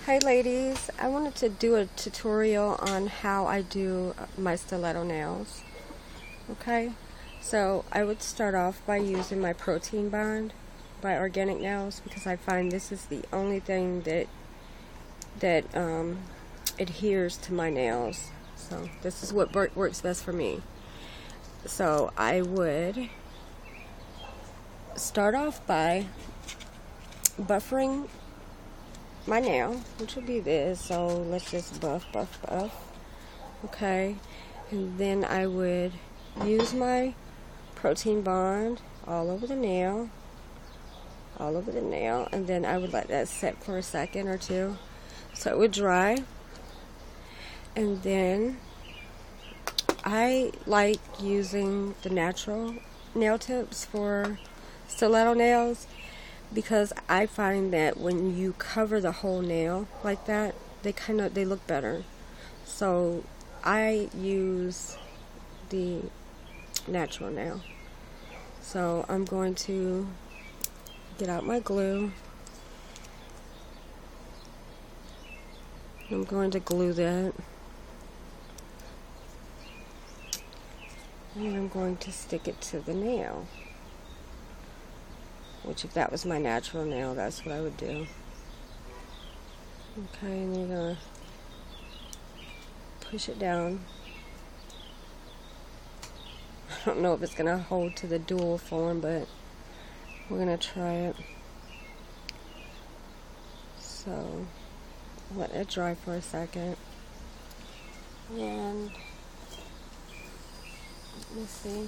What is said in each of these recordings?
Hi ladies, I wanted to do a tutorial on how I do my stiletto nails. Okay, so I would start off by using my protein bond by Organic Nails because I find this is the only thing that adheres to my nails. So this is what works best for me. So I would start off by buffering my nail, which would be this. So let's just buff. Okay, and then I would use my protein bond all over the nail, and then I would let that set for a second or two so it would dry. And then I like using the natural nail tips for stiletto nails because I find that when you cover the whole nail like that, they look better. So I use the natural nail. So I'm going to get out my glue. I'm going to glue that. And I'm going to stick it to the nail. Which, if that was my natural nail, that's what I would do. Okay, and you're going to push it down. I don't know if it's going to hold to the dual form, but we're going to try it. So, let it dry for a second. And, let me see.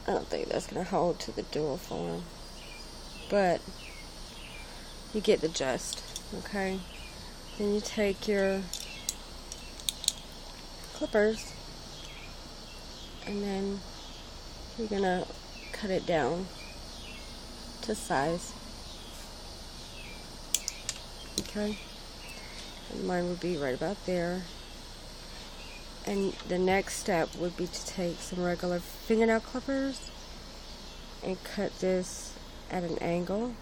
I don't think that's going to hold to the dual form, but you get the gist, okay? Then you take your clippers and then you're going to cut it down to size, okay? And mine would be right about there. And the next step would be to take some regular fingernail clippers and cut this at an angle,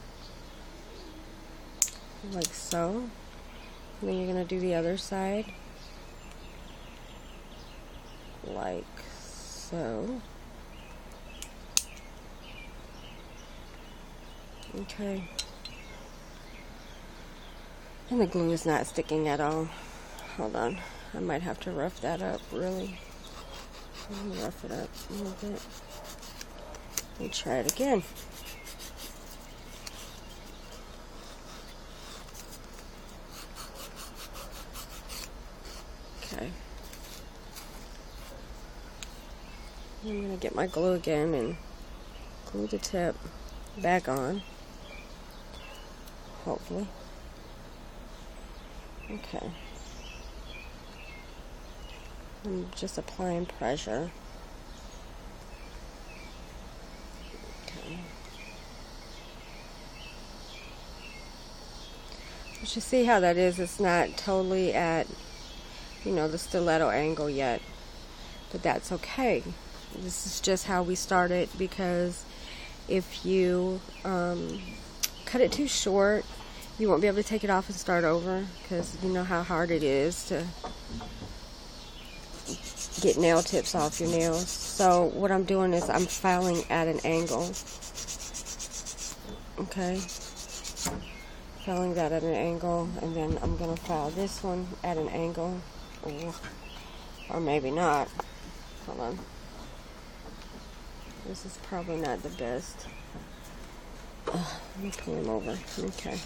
like so. And then you're going to do the other side, like so. Okay. And the glue is not sticking at all. Hold on. I might have to rough that up, really. Let me rough it up a little bit. And try it again. Okay. I'm going to get my glue again and glue the tip back on. Hopefully. Okay. I'm just applying pressure. Okay. But you see how that is? It's not totally at, the stiletto angle yet. But that's okay. This is just how we started, because if you cut it too short, you won't be able to take it off and start over, because you know how hard it is to get nail tips off your nails. So what I'm doing is I'm filing at an angle. Okay, filing that at an angle, and then I'm going to file this one at an angle, or maybe not. Hold on. This is probably not the best. Let me pull him over. Okay.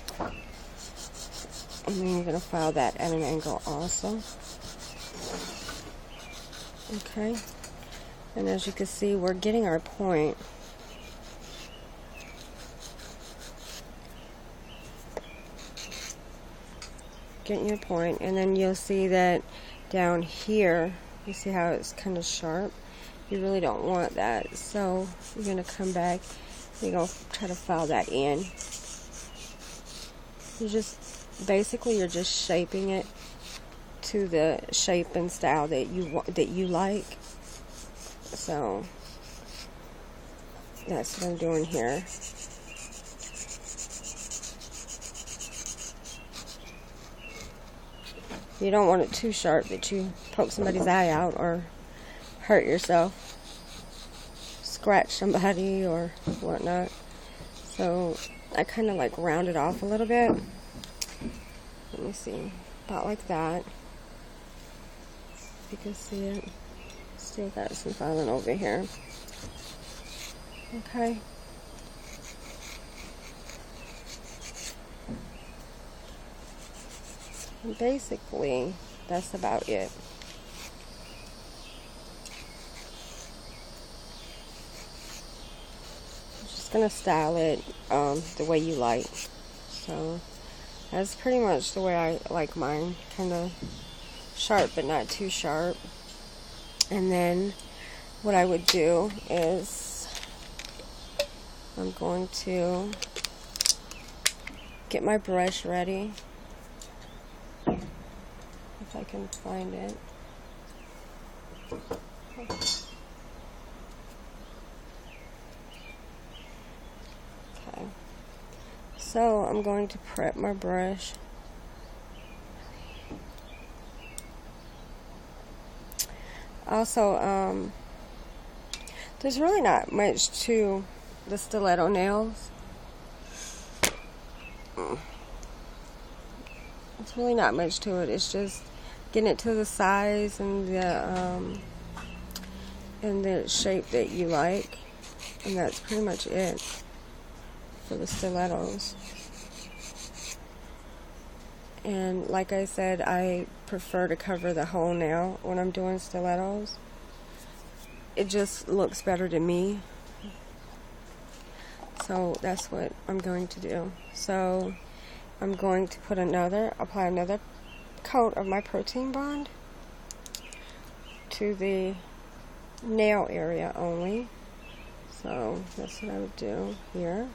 And then you're going to file that at an angle also. Okay, and as you can see, we're getting our point. Getting your point, and then you'll see that down here, you see how it's kind of sharp? You really don't want that, so you're going to come back, you're going to try to file that in. You're just shaping it to the shape and style that you like. So that's what I'm doing here. You don't want it too sharp that you poke somebody's eye out or hurt yourself, scratch somebody or whatnot. So I kind of like round it off a little bit. Let me see, about like that. You can see it. Still got some filing over here. Okay. And basically, that's about it. I'm just gonna style it the way you like. So that's pretty much the way I like mine. Kind of sharp, but not too sharp. And then what I would do is I'm going to get my brush ready. If I can find it. Okay. So I'm going to prep my brush. Also, there's really not much to the stiletto nails. It's really not much to it. It's just getting it to the size and the shape that you like, and that's pretty much it for the stilettos. And like I said, I prefer to cover the whole nail when I'm doing stilettos. It just looks better to me. So that's what I'm going to do. So I'm going to apply another coat of my protein bond to the nail area only. So that's what I would do here.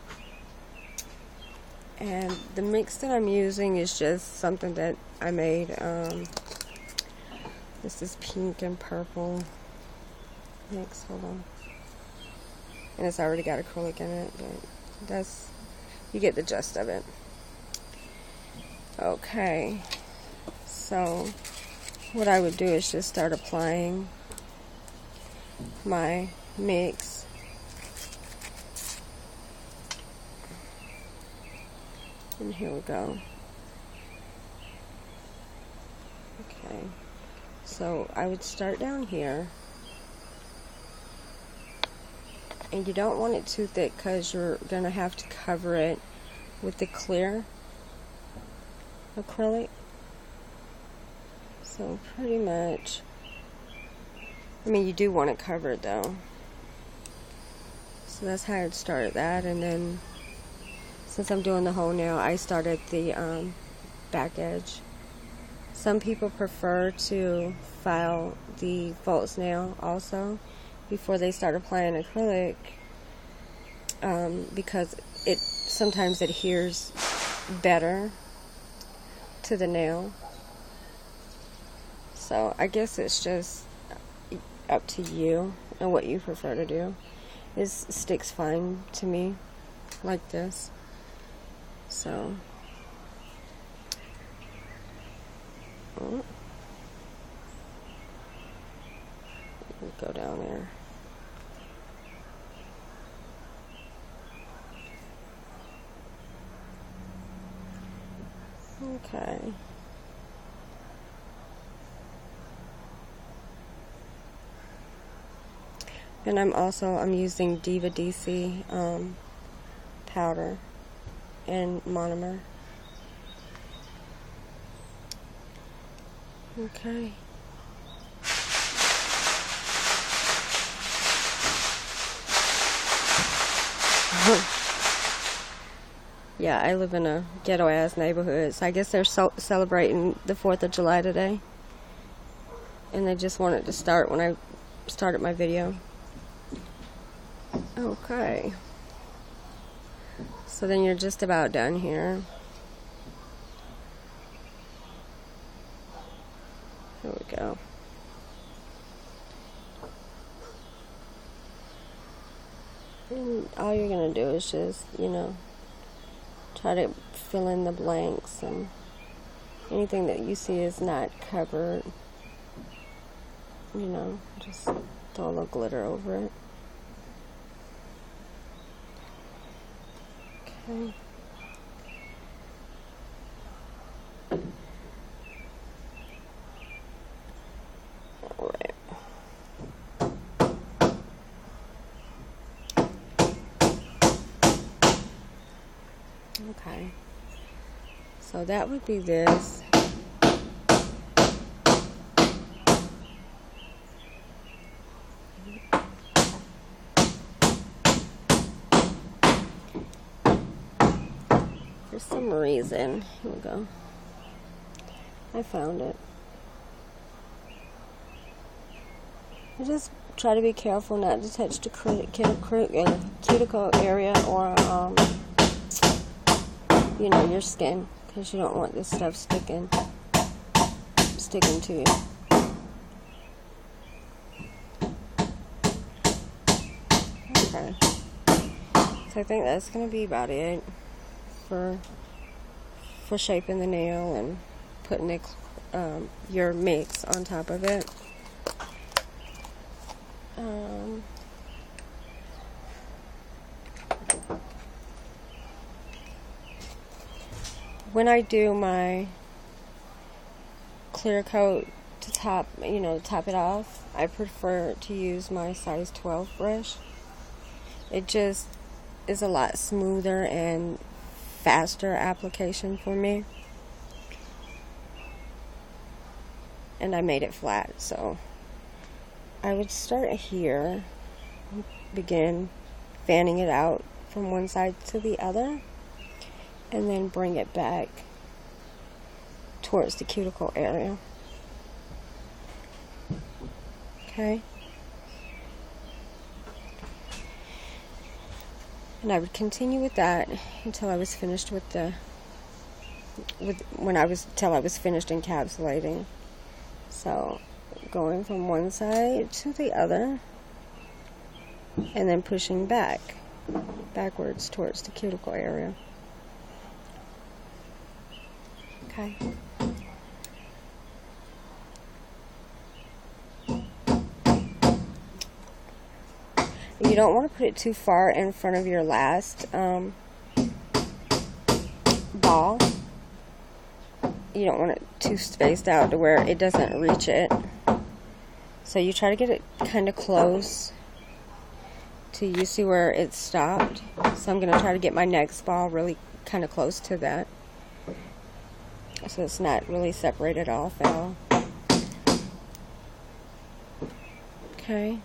And the mix that I'm using is just something that I made. This is pink and purple mix. Hold on. And it's already got acrylic in it, but you get the gist of it. Okay. So what I would do is just start applying my mix. And here we go. Okay. So I would start down here. And you don't want it too thick because you're going to have to cover it with the clear acrylic. So pretty much, I mean, you do want it covered though. So that's how I'd start that, and then since I'm doing the whole nail, I started the back edge. Some people prefer to file the false nail also before they start applying acrylic because it sometimes adheres better to the nail. So I guess it's just up to you and what you prefer to do. It sticks fine to me like this. So go down there. Okay. And I'm using Diva DC powder and monomer. Okay. Yeah, I live in a ghetto-ass neighborhood, so I guess they're celebrating the 4th of July today. And they just wanted to start when I started my video. Okay. So then you're just about done here. go. And all you're going to do is just, you know, try to fill in the blanks, and anything that you see is not covered, you know, just throw a little glitter over it. Okay. Alright. Okay. So that would be this. For some reason, here we go. I found it. I just try to be careful not to touch the cuticle area or, you know, your skin, because you don't want this stuff sticking to you. Okay. So I think that's going to be about it for shaping the nail and putting it, your mix on top of it. When I do my clear coat to top it off, I prefer to use my size 12 brush. It just is a lot smoother and faster application for me. And I made it flat, so I would start here, begin fanning it out from one side to the other, and then bring it back towards the cuticle area. Okay? And I would continue with that until I was finished till I was finished encapsulating. So, going from one side to the other, and then pushing backwards towards the cuticle area. Okay. You don't want to put it too far in front of your last ball. You don't want it too spaced out to where it doesn't reach it. So you try to get it kind of close to, you see where it stopped. So I'm going to try to get my next ball really kind of close to that, so it's not really separated off at all. Okay.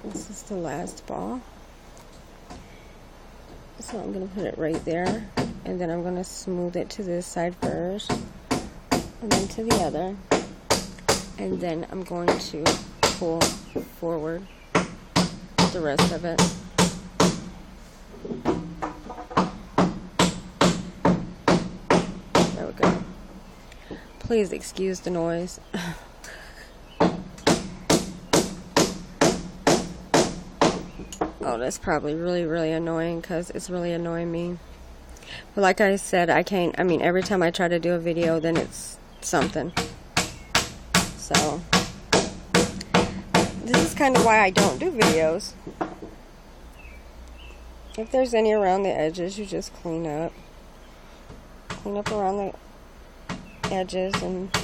This is the last ball. So I'm going to put it right there, and then I'm going to smooth it to this side first, and then to the other, and then I'm going to pull forward the rest of it. There we go. Please excuse the noise. Oh, that's probably really, really annoying, because it's really annoying me. But like I said, every time I try to do a video, then it's something. So, this is kind of why I don't do videos. If there's any around the edges, you just clean up. Clean up around the edges and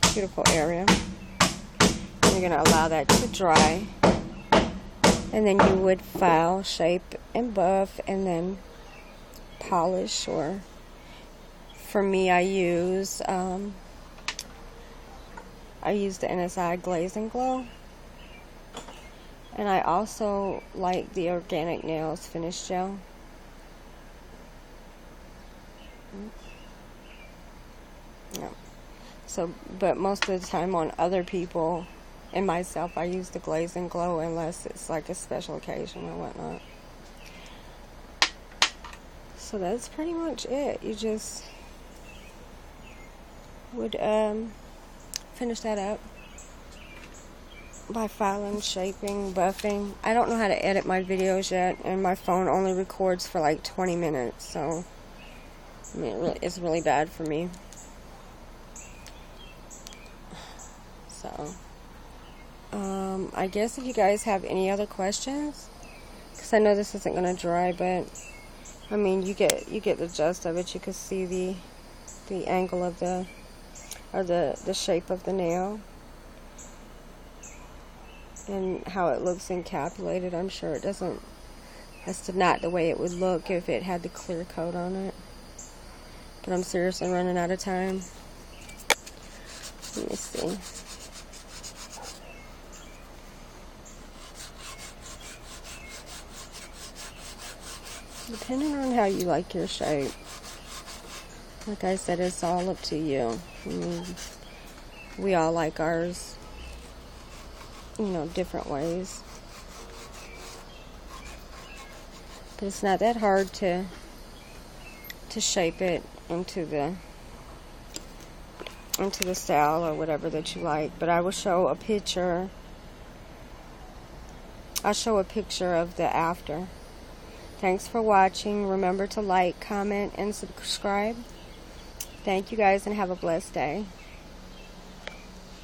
cuticle area. And you're going to allow that to dry. And then you would file, shape, and buff, and then polish. Or for me, I use the NSI Glaze and Glow, and I also like the Organic Nails Finish Gel. Yeah. So, but most of the time on other people and myself, I use the Glaze and Glow unless it's like a special occasion or whatnot. So that's pretty much it. You just would finish that up by filing, shaping, buffing. I don't know how to edit my videos yet, and my phone only records for like 20 minutes, so I mean, it's really bad for me. So, I guess if you guys have any other questions, because I know this isn't going to dry, but I mean, you get the gist of it. You can see the angle of the shape of the nail and how it looks encapsulated. I'm sure it doesn't. That's not the way it would look if it had the clear coat on it. But I'm seriously running out of time. Let me see. Depending on how you like your shape, like I said, it's all up to you. I mean, we all like ours, different ways. But it's not that hard to shape it into the style or whatever that you like. But I will show a picture. I'll show a picture of the after. Thanks for watching. Remember to like, comment, and subscribe. Thank you guys, and have a blessed day.